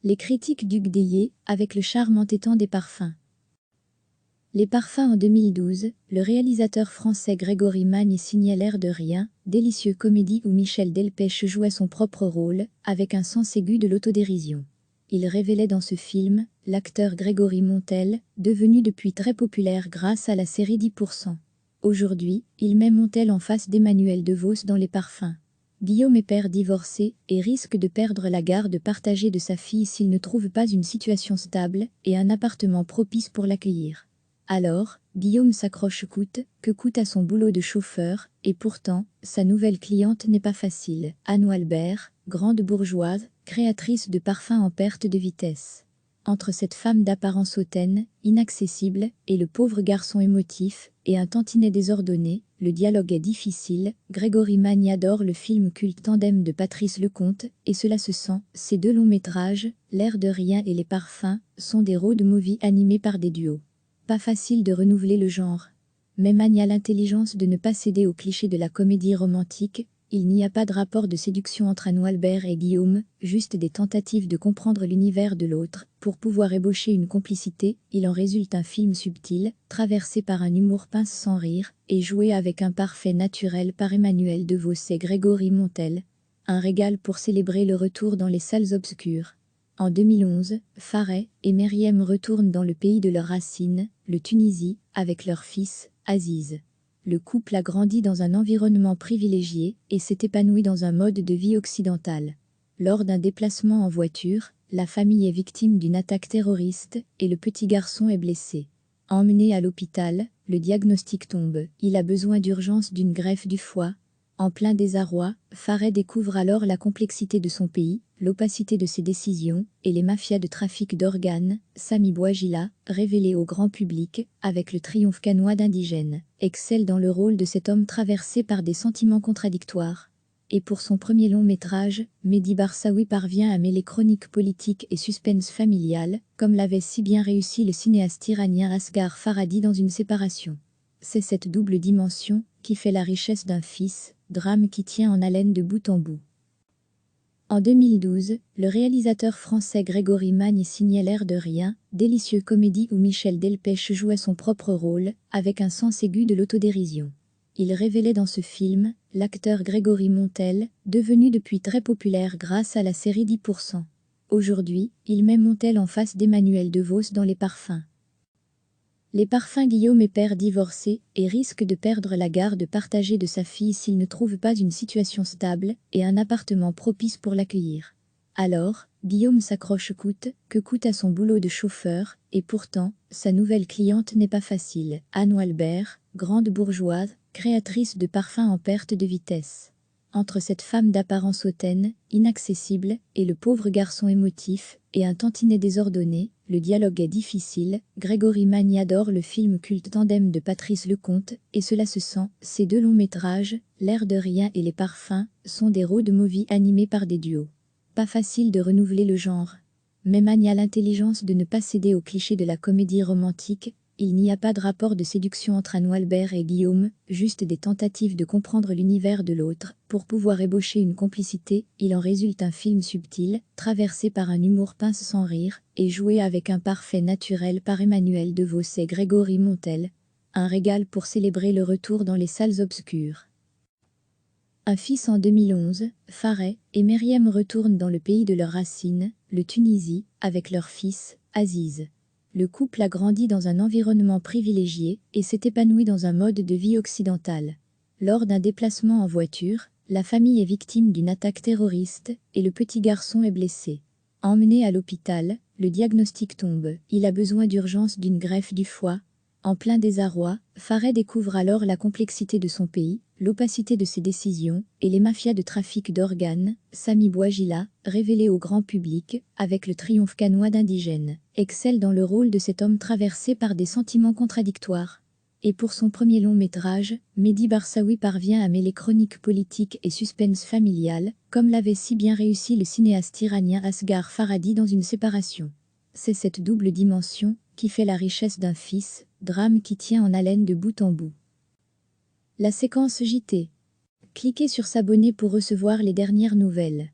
Les critiques d'Hugues Deillet, avec le charme entêtant des parfums. Les parfums en 2012, le réalisateur français Grégory Magne signait L'air de rien, délicieux comédie où Michel Delpech jouait son propre rôle, avec un sens aigu de l'autodérision. Il révélait dans ce film l'acteur Grégory Montel, devenu depuis très populaire grâce à la série 10%. Aujourd'hui, il met Montel en face d'Emmanuel DeVos dans Les parfums. Guillaume est père divorcé et risque de perdre la garde partagée de sa fille s'il ne trouve pas une situation stable et un appartement propice pour l'accueillir. Alors, Guillaume s'accroche coûte que coûte à son boulot de chauffeur, et pourtant, sa nouvelle cliente n'est pas facile. Anne Walbert, grande bourgeoise, créatrice de parfums en perte de vitesse. Entre cette femme d'apparence hautaine, inaccessible, et le pauvre garçon émotif, et un tantinet désordonné, le dialogue est difficile. Grégory Magne adore le film culte Tandem de Patrice Lecomte, et cela se sent. Ces deux longs métrages, L'air de rien et Les parfums, sont des road movies animés par des duos. Pas facile de renouveler le genre. Mais Magne a l'intelligence de ne pas céder aux clichés de la comédie romantique. Il n'y a pas de rapport de séduction entre Anne Walbert et Guillaume, juste des tentatives de comprendre l'univers de l'autre. Pour pouvoir ébaucher une complicité, il en résulte un film subtil, traversé par un humour pince sans rire, et joué avec un parfait naturel par Emmanuel DeVos et Grégory Montel. Un régal pour célébrer le retour dans les salles obscures. En 2011, Fareh et Meriem retournent dans le pays de leurs racines, le Tunisie, avec leur fils, Aziz. Le couple a grandi dans un environnement privilégié et s'est épanoui dans un mode de vie occidental. Lors d'un déplacement en voiture, la famille est victime d'une attaque terroriste et le petit garçon est blessé. Emmené à l'hôpital, le diagnostic tombe. Il a besoin d'urgence d'une greffe du foie. En plein désarroi, Fareh découvre alors la complexité de son pays, l'opacité de ses décisions, et les mafias de trafic d'organes. Sami Bouajila, révélé au grand public, avec le triomphe cannois d'Indigène, excelle dans le rôle de cet homme traversé par des sentiments contradictoires. Et pour son premier long métrage, Mehdi Barsaoui parvient à mêler chronique politique et suspense familial, comme l'avait si bien réussi le cinéaste iranien Asghar Farhadi dans Une séparation. C'est cette double dimension qui fait la richesse d'un fils, drame qui tient en haleine de bout en bout. En 2012, le réalisateur français Grégory Magne signait L'air de rien, délicieux comédie où Michel Delpech jouait son propre rôle, avec un sens aigu de l'autodérision. Il révélait dans ce film l'acteur Grégory Montel, devenu depuis très populaire grâce à la série 10%. Aujourd'hui, il met Montel en face d'Emmanuel DeVos dans Les parfums. Les parfums. Guillaume est père divorcé et risque de perdre la garde partagée de sa fille s'il ne trouve pas une situation stable et un appartement propice pour l'accueillir. Alors, Guillaume s'accroche coûte que coûte à son boulot de chauffeur, et pourtant, sa nouvelle cliente n'est pas facile. Anne Walbert, grande bourgeoise, créatrice de parfums en perte de vitesse. Entre cette femme d'apparence hautaine, inaccessible, et le pauvre garçon émotif, et un tantinet désordonné, le dialogue est difficile. Grégory Magne adore le film culte Tandem de Patrice Lecomte, et cela se sent. Ces deux longs métrages, L'air de rien et Les parfums, sont des road movies animés par des duos. Pas facile de renouveler le genre. Mais Magne a l'intelligence de ne pas céder aux clichés de la comédie romantique. Il n'y a pas de rapport de séduction entre Anne Walbert et Guillaume, juste des tentatives de comprendre l'univers de l'autre. Pour pouvoir ébaucher une complicité, il en résulte un film subtil, traversé par un humour pince sans rire, et joué avec un parfait naturel par Emmanuel DeVos et Grégory Montel. Un régal pour célébrer le retour dans les salles obscures. Un fils en 2011, Fareh et Meriem retournent dans le pays de leurs racines, le Tunisie, avec leur fils, Aziz. Le couple a grandi dans un environnement privilégié et s'est épanoui dans un mode de vie occidental. Lors d'un déplacement en voiture, la famille est victime d'une attaque terroriste et le petit garçon est blessé. Emmené à l'hôpital, le diagnostic tombe. Il a besoin d'urgence d'une greffe du foie. En plein désarroi, Fareh découvre alors la complexité de son pays, l'opacité de ses décisions, et les mafias de trafic d'organes. Sami Bouajila, révélé au grand public, avec le triomphe cannois d'Indigène, excelle dans le rôle de cet homme traversé par des sentiments contradictoires. Et pour son premier long métrage, Mehdi Barsaoui parvient à mêler chronique politique et suspense familial, comme l'avait si bien réussi le cinéaste iranien Asghar Farhadi dans Une séparation. C'est cette double dimension qui fait la richesse d'un fils, drame qui tient en haleine de bout en bout. La séquence JT. Cliquez sur s'abonner pour recevoir les dernières nouvelles.